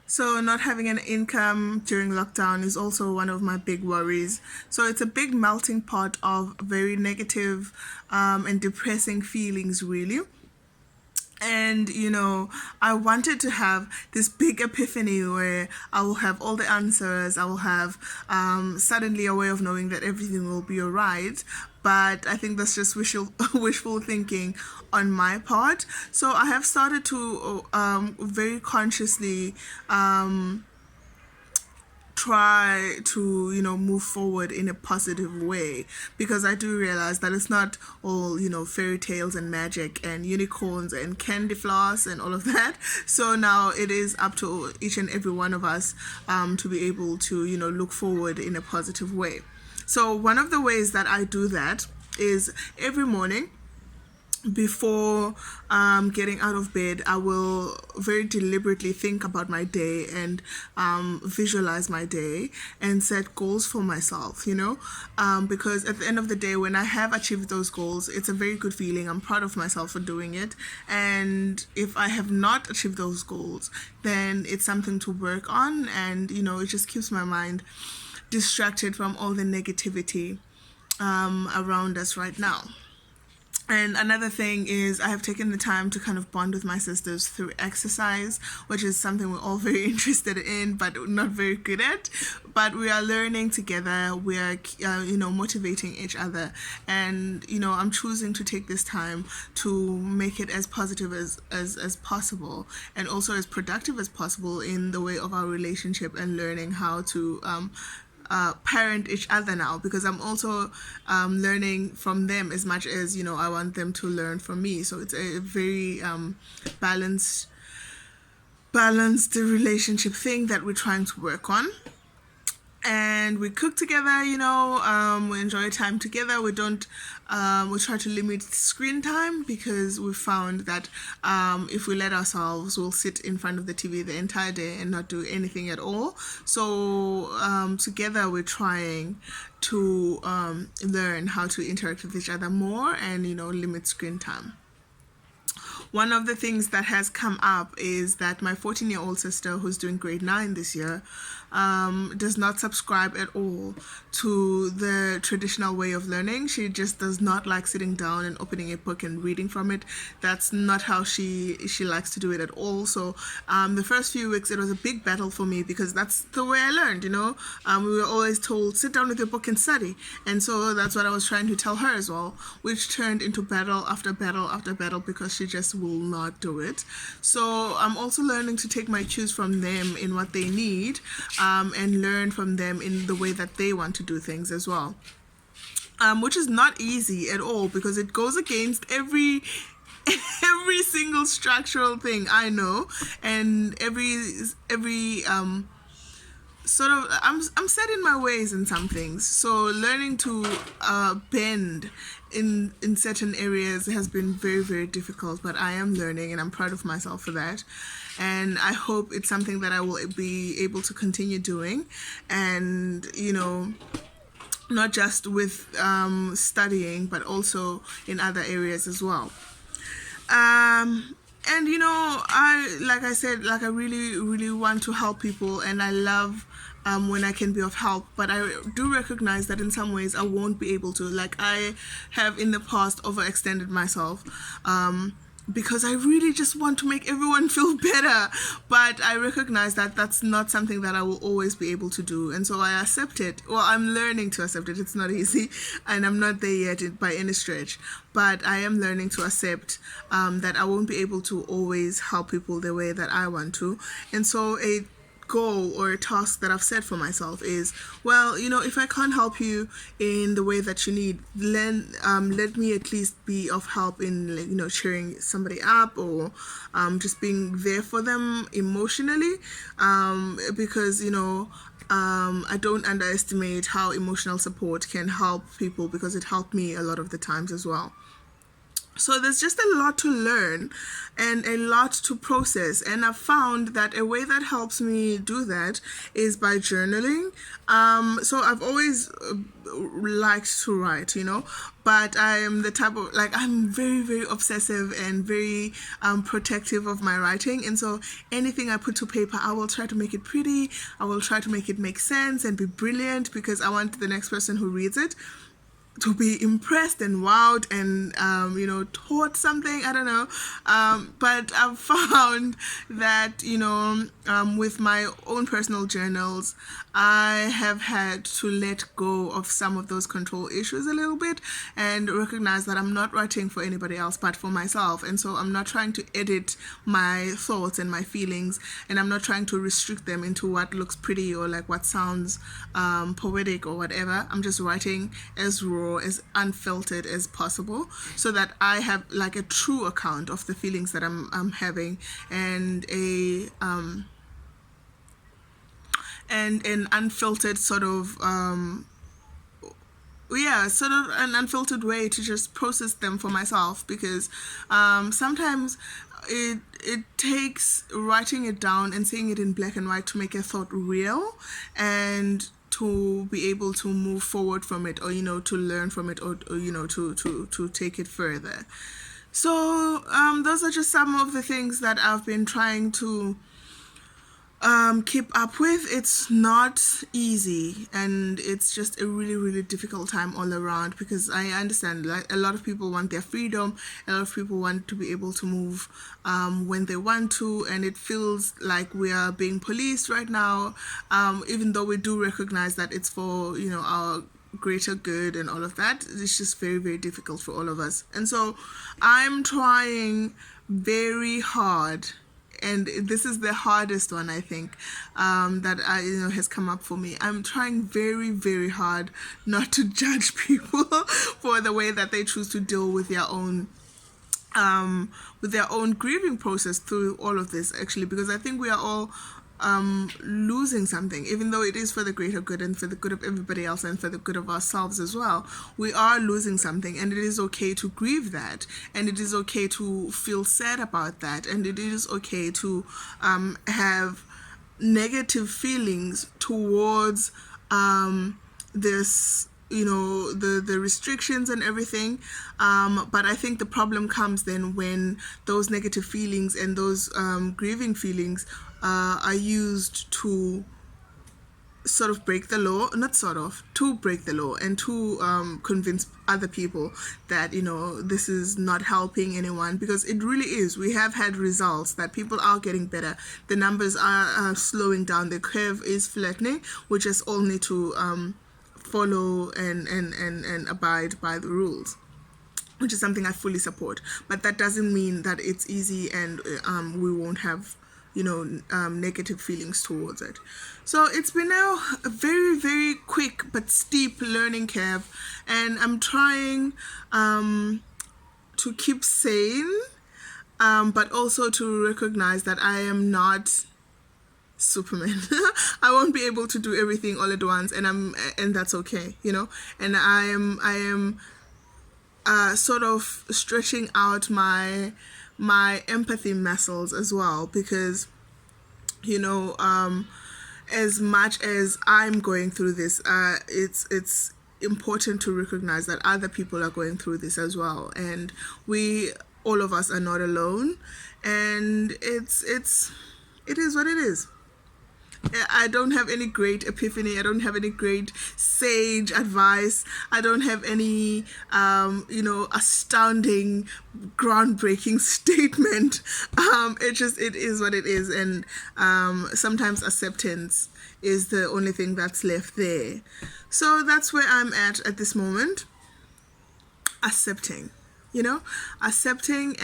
So, not having an income during lockdown is also one of my big worries. So, it's a big melting pot of very negative and depressing feelings, really. And I wanted to have this big epiphany where I will have all the answers. I will have suddenly a way of knowing that everything will be all right. But I think that's just wishful thinking on my part. So I have started to very consciously try to move forward in a positive way, because I do realize that it's not all fairy tales and magic and unicorns and candy floss and all of that. So now it is up to each and every one of us to be able to look forward in a positive way. So one of the ways that I do that is every morning before getting out of bed, I will very deliberately think about my day and visualize my day and set goals for myself, because at the end of the day, when I have achieved those goals, it's a very good feeling. I'm proud of myself for doing it. And if I have not achieved those goals, then it's something to work on. And, it just keeps my mind distracted from all the negativity around us right now. And another thing is I have taken the time to kind of bond with my sisters through exercise, which is something we're all very interested in, but not very good at. But we are learning together. We are, motivating each other. And, I'm choosing to take this time to make it as positive as possible, and also as productive as possible in the way of our relationship, and learning how to parent each other now, because I'm also learning from them as much as I want them to learn from me. So it's a very balanced relationship thing that we're trying to work on. And we cook together, we enjoy time together. We don't we try to limit screen time, because we found that if we let ourselves, we'll sit in front of the TV the entire day and not do anything at all. So together we're trying to learn how to interact with each other more, and limit screen time. One of the things that has come up is that my 14-year-old sister, who's doing grade 9 this year, does not subscribe at all to the traditional way of learning. She just does not like sitting down and opening a book and reading from it. That's not how she likes to do it at all. So the first few weeks, it was a big battle for me, because that's the way I learned. We were always told, sit down with your book and study. And so that's what I was trying to tell her as well, which turned into battle after battle after battle, because she just will not do it. So I'm also learning to take my cues from them in what they need, and learn from them in the way that they want to do things as well. Which is not easy at all, because it goes against every single structural thing I know, and every sort of I'm set in my ways in some things. So learning to bend in certain areas has been very, very difficult, but I am learning, and I'm proud of myself for that. And I hope it's something that I will be able to continue doing, and not just with studying, but also in other areas as well. And I said, I really, really want to help people, and I love when I can be of help. But I do recognize that in some ways I won't be able to. Like, I have in the past overextended myself. Because I really just want to make everyone feel better. But I recognize that that's not something that I will always be able to do. And so I accept it. Well, I'm learning to accept it. It's not easy, and I'm not there yet by any stretch. But I am learning to accept that I won't be able to always help people the way that I want to. And so a goal or a task that I've set for myself is, well, if I can't help you in the way that you need, then let me at least be of help in cheering somebody up, or just being there for them emotionally, because I don't underestimate how emotional support can help people, because it helped me a lot of the times as well. So there's just a lot to learn and a lot to process. And I've found that a way that helps me do that is by journaling. So I've always liked to write, but I am the type of, like, I'm very, very obsessive and very protective of my writing. And so anything I put to paper, I will try to make it pretty. I will try to make it make sense and be brilliant, because I want the next person who reads it to be impressed and wowed and taught something. I don't know, but I've found that with my own personal journals, I have had to let go of some of those control issues a little bit and recognize that I'm not writing for anybody else but for myself. And so I'm not trying to edit my thoughts and my feelings, and I'm not trying to restrict them into what looks pretty or like what sounds poetic or whatever. I'm just writing as raw, as unfiltered as possible, so that I have like a true account of the feelings that I'm having, and an unfiltered sort of sort of an unfiltered way to just process them for myself, because sometimes it takes writing it down and seeing it in black and white to make a thought real, and to be able to move forward from it, or to learn from it, or to take it further. So those are just some of the things that I've been trying to keep up with. It's not easy, and it's just a really, really difficult time all around, because I understand, like, a lot of people want their freedom, a lot of people want to be able to move when they want to, and it feels like we are being policed right now, even though we do recognize that it's for our greater good and all of that. It's just very, very difficult for all of us. And so I'm trying very hard, and this is the hardest one, I think, that has come up for me. I'm trying very, very hard not to judge people for the way that they choose to deal with their own grieving process through all of this, actually, because I think we are all losing something, even though it is for the greater good and for the good of everybody else and for the good of ourselves as well. We are losing something, and it is okay to grieve that, and it is okay to feel sad about that, and it is okay to have negative feelings towards this, the restrictions and everything, but I think the problem comes then when those negative feelings and those grieving feelings are used to sort of break the law, to break the law, and to convince other people that this is not helping anyone, because it really is. We have had results that people are getting better, the numbers are slowing down, the curve is flattening. We just all need to follow and abide by the rules, which is something I fully support. But that doesn't mean that it's easy and we won't have negative feelings towards it. So it's been a very, very quick but steep learning curve, and I'm trying to keep sane, but also to recognize that I am not Superman. I won't be able to do everything all at once, and that's okay, and I am sort of stretching out my empathy muscles as well, because as much as I'm going through this, it's important to recognize that other people are going through this as well, and all of us are not alone, and it is what it is. I don't have any great epiphany. I don't have any great sage advice. I don't have any, astounding, groundbreaking statement. It is what it is. And sometimes acceptance is the only thing that's left there. So that's where I'm at this moment. Accepting, accepting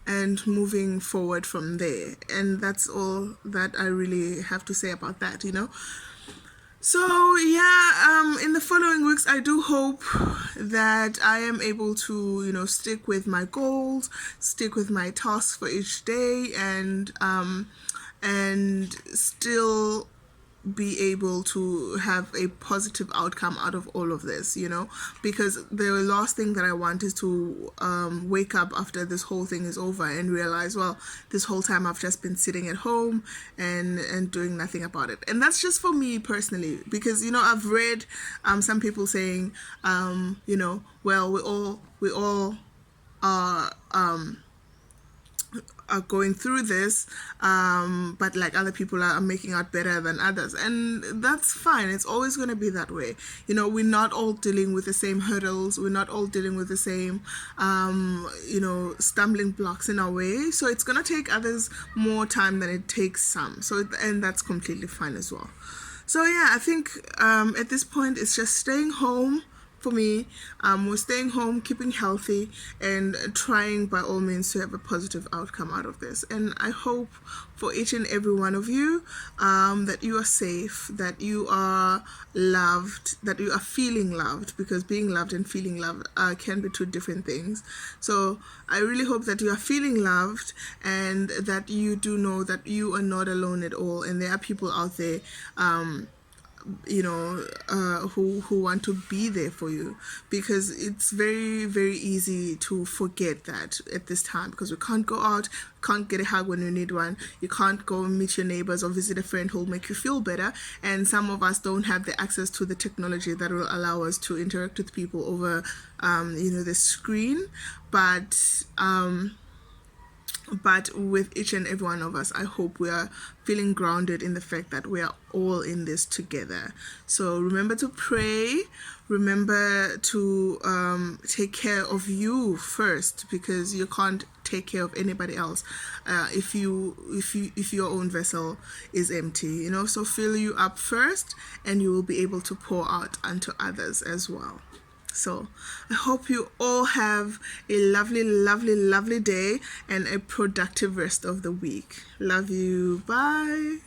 and moving forward from there. And that's all that I really have to say about that. So yeah, in the following weeks, I do hope that I am able to stick with my goals, stick with my tasks for each day, and still be able to have a positive outcome out of all of this, because the last thing that I want is to wake up after this whole thing is over and realize, well, this whole time I've just been sitting at home and doing nothing about it. And that's just for me personally, because I've read some people saying, well, we all are going through this, but like other people are making out better than others, and that's fine. It's always going to be that way. We're not all dealing with the same hurdles. We're not all dealing with the same stumbling blocks in our way, so it's going to take others more time than it takes some, and that's completely fine as well. So yeah, I think at this point it's just staying home. For me, we're staying home, keeping healthy, and trying by all means to have a positive outcome out of this. And I hope for each and every one of you that you are safe, that you are loved, that you are feeling loved, because being loved and feeling loved can be two different things. So I really hope that you are feeling loved, and that you do know that you are not alone at all, and there are people out there who want to be there for you, because it's very, very easy to forget that at this time, because we can't go out, can't get a hug when you need one, you can't go and meet your neighbors or visit a friend who will make you feel better, and some of us don't have the access to the technology that will allow us to interact with people over the screen. But with each and every one of us, I hope we are feeling grounded in the fact that we are all in this together. So remember to pray. Remember to take care of you first, because you can't take care of anybody else if your own vessel is empty. So fill you up first, and you will be able to pour out unto others as well. So I hope you all have a lovely, lovely, lovely day and a productive rest of the week. Love you. Bye.